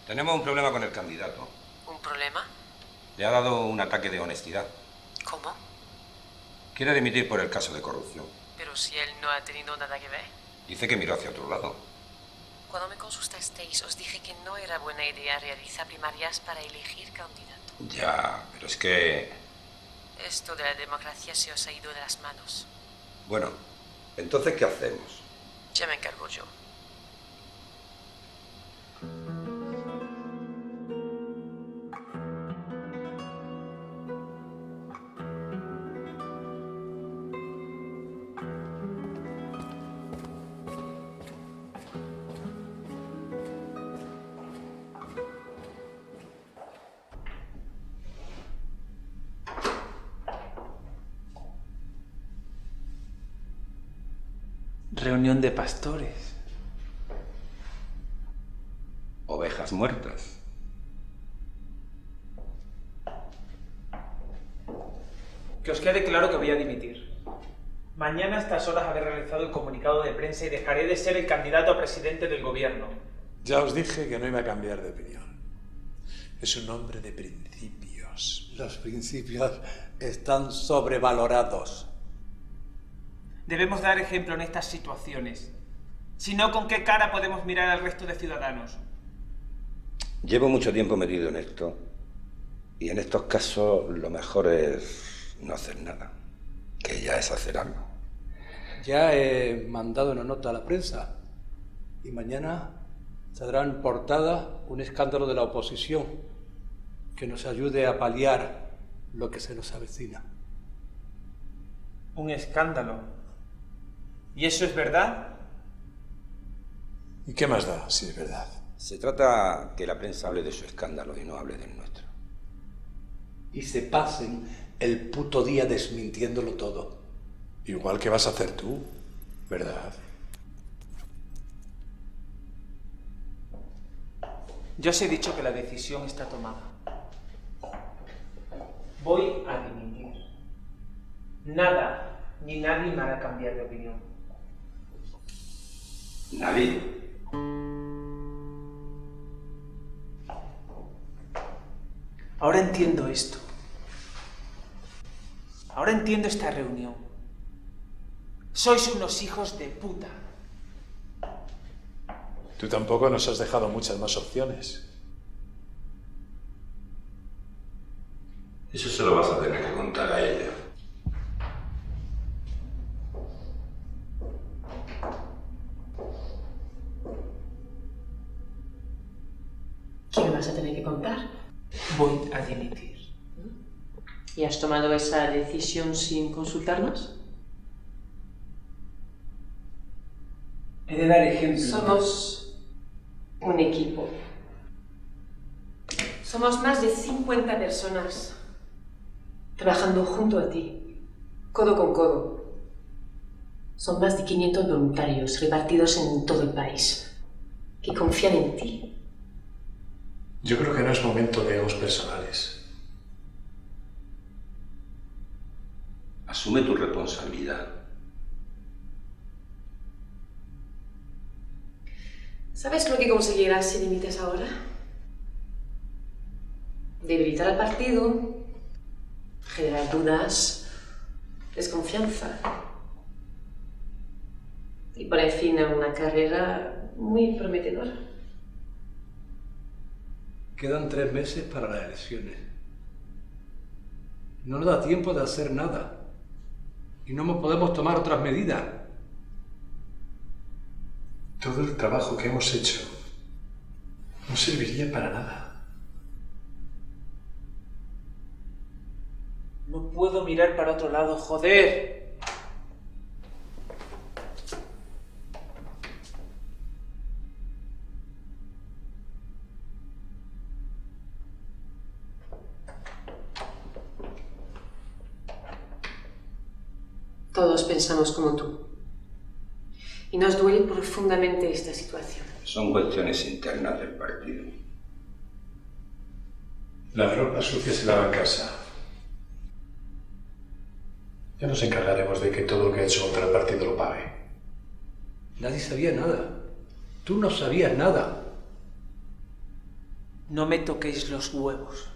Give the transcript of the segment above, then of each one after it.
Tenemos un problema con el candidato. ¿Un problema? Le ha dado un ataque de honestidad. ¿Cómo? Quiere dimitir por el caso de corrupción. Pero si él no ha tenido nada que ver. Dice que miró hacia otro lado. Cuando me consultasteis, os dije que no era buena idea realizar primarias para elegir candidato. Ya, pero es que... Esto de la democracia se os ha ido de las manos. Bueno, entonces, ¿qué hacemos? Ya me encargo yo. Reunión de pastores. Ovejas muertas. Que os quede claro que voy a dimitir. Mañana a estas horas habré realizado el comunicado de prensa y dejaré de ser el candidato a presidente del gobierno. Ya os dije que no iba a cambiar de opinión. Es un hombre de principios. Los principios están sobrevalorados. Debemos dar ejemplo en estas situaciones. Si no, ¿con qué cara podemos mirar al resto de ciudadanos? Llevo mucho tiempo metido en esto. Y en estos casos lo mejor es no hacer nada. Que ya es hacer algo. Ya he mandado una nota a la prensa y mañana saldrá en portada un escándalo de la oposición que nos ayude a paliar lo que se nos avecina. Un escándalo. ¿Y eso es verdad? ¿Y qué más da si es verdad? Se trata que la prensa hable de su escándalo y no hable del nuestro. Y se pasen el puto día desmintiéndolo todo. Igual que vas a hacer tú, ¿verdad? Yo os he dicho que la decisión está tomada. Voy a dimitir. Nada ni nadie me hará cambiar de opinión. Nadie. Ahora entiendo esto. Ahora entiendo esta reunión. Sois unos hijos de puta. Tú tampoco nos has dejado muchas más opciones. Eso se lo vas a tener que contar a ella. ¿Qué me vas a tener que contar? Voy a dimitir. ¿Y has tomado esa decisión sin consultarnos? He de dar ejemplo. Somos un equipo. Somos más de 50 personas trabajando junto a ti, codo con codo. Son más de 500 voluntarios repartidos en todo el país que confían en ti. Yo creo que no es momento de egos personales. Asume tu responsabilidad. ¿Sabes lo que conseguirás si limites ahora? Debilitar al partido, generar dudas, desconfianza y poner fin a una carrera muy prometedora. Quedan 3 meses para las elecciones. No nos da tiempo de hacer nada. Y no podemos tomar otras medidas. Todo el trabajo que hemos hecho no serviría para nada. No puedo mirar para otro lado, joder. Todos pensamos como tú. Y nos duele profundamente esta situación. Son cuestiones internas del partido. La ropa sucia se lava en casa. Ya nos encargaremos de que todo lo que ha hecho contra el partido lo pague. Nadie sabía nada. Tú no sabías nada. No me toquéis los huevos.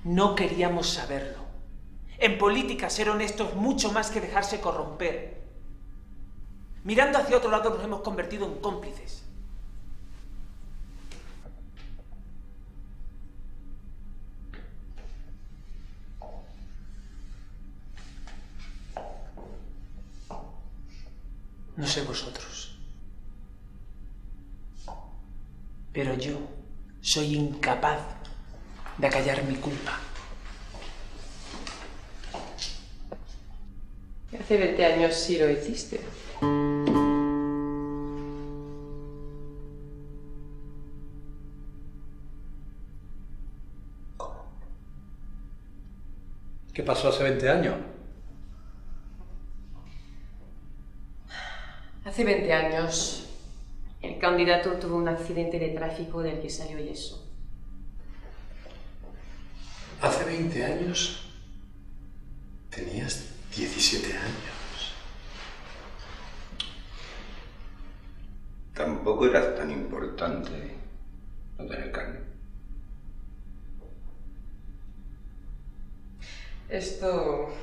No queríamos saberlo. En política, ser honesto es mucho más que dejarse corromper. Mirando hacia otro lado nos hemos convertido en cómplices. No sé vosotros, pero yo soy incapaz de acallar mi culpa. Hace 20 años sí lo hiciste. ¿Qué pasó hace 20 años? Hace 20 años, el candidato tuvo un accidente de tráfico del que salió ileso. Hace 20 años tenías 17 años. Tampoco era tan importante no tener carne. Esto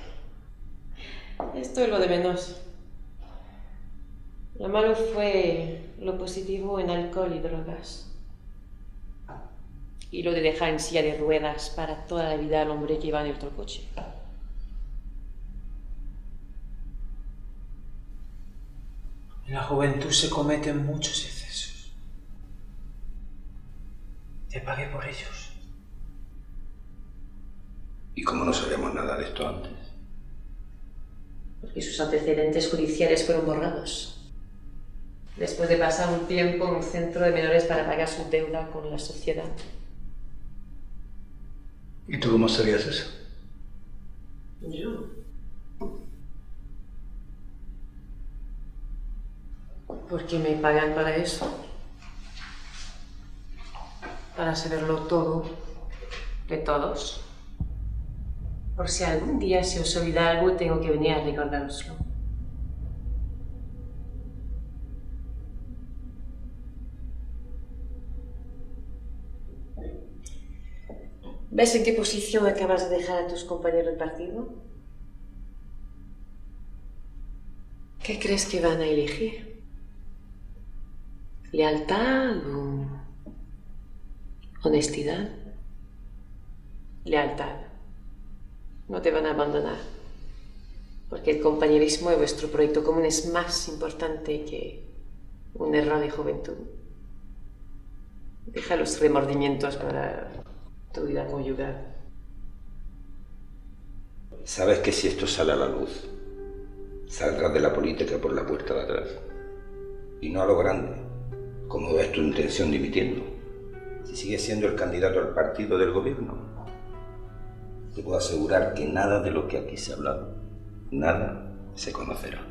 es lo de menos. Lo malo fue lo positivo en alcohol y drogas. Y lo de dejar en silla de ruedas para toda la vida al hombre que iba en otro coche. En la juventud se cometen muchos excesos. Te pagué por ellos. ¿Y cómo no sabíamos nada de esto antes? Porque sus antecedentes judiciales fueron borrados. Después de pasar un tiempo en un centro de menores para pagar su deuda con la sociedad. ¿Y tú cómo sabías eso? ¿Yo? ¿Por qué me pagan para eso? Para saberlo todo, de todos. Por si algún día se os olvida algo, tengo que venir a recordároslo. ¿Ves en qué posición acabas de dejar a tus compañeros de partido? ¿Qué crees que van a elegir? ¿Lealtad o honestidad? Lealtad. No te van a abandonar, porque el compañerismo de vuestro proyecto común es más importante que un error de juventud. Deja los remordimientos para tu vida conyugal. Sabes que si esto sale a la luz, saldrás de la política por la puerta de atrás. Y no a lo grande, como es tu intención dimitiendo. Si sigues siendo el candidato al partido del gobierno, te puedo asegurar que nada de lo que aquí se ha hablado, nada se conocerá.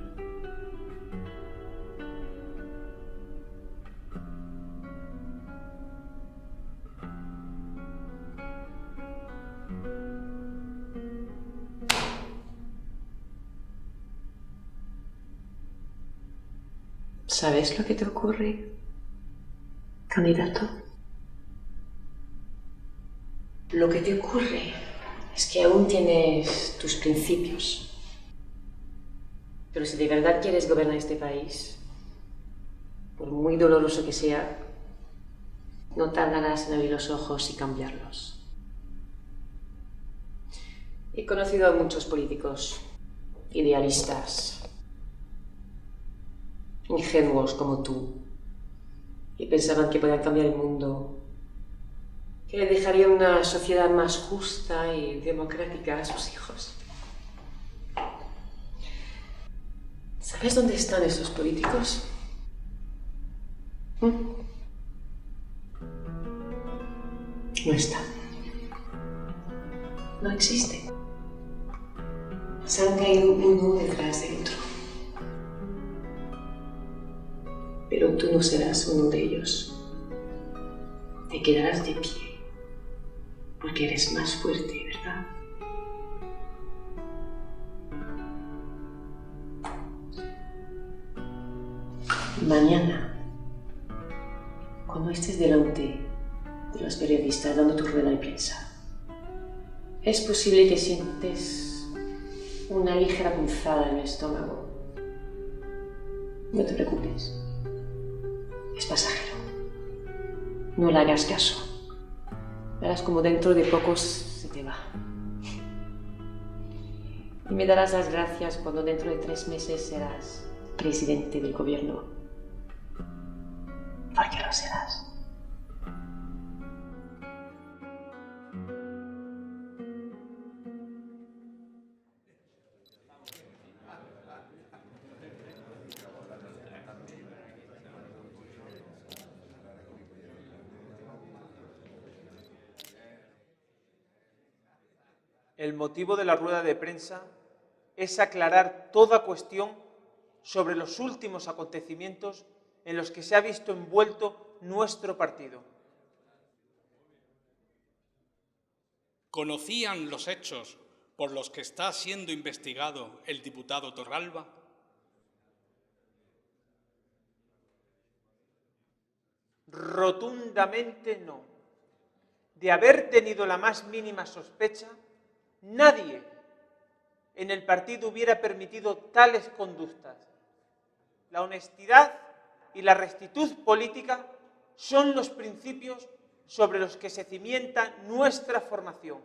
¿Sabes lo que te ocurre, candidato? Lo que te ocurre es que aún tienes tus principios. Pero si de verdad quieres gobernar este país, por muy doloroso que sea, no tardarás en abrir los ojos y cambiarlos. He conocido a muchos políticos idealistas, ingenuos como tú, que pensaban que podían cambiar el mundo, que le dejarían una sociedad más justa y democrática a sus hijos. ¿Sabes dónde están esos políticos? No están. No existen. Se han caído uno detrás del otro. Pero tú no serás uno de ellos. Te quedarás de pie, porque eres más fuerte, ¿verdad? Mañana, cuando estés delante de los periodistas dando tu rueda de prensa. Es posible que sientes una ligera punzada en el estómago. No te preocupes. Es pasajero. No le hagas caso. Verás como dentro de poco se te va. Y me darás las gracias cuando dentro de 3 meses serás presidente del gobierno. Porque lo serás. El motivo de la rueda de prensa es aclarar toda cuestión sobre los últimos acontecimientos en los que se ha visto envuelto nuestro partido. ¿Conocían los hechos por los que está siendo investigado el diputado Torralba? Rotundamente no. De haber tenido la más mínima sospecha, nadie en el partido hubiera permitido tales conductas. La honestidad y la rectitud política son los principios sobre los que se cimienta nuestra formación.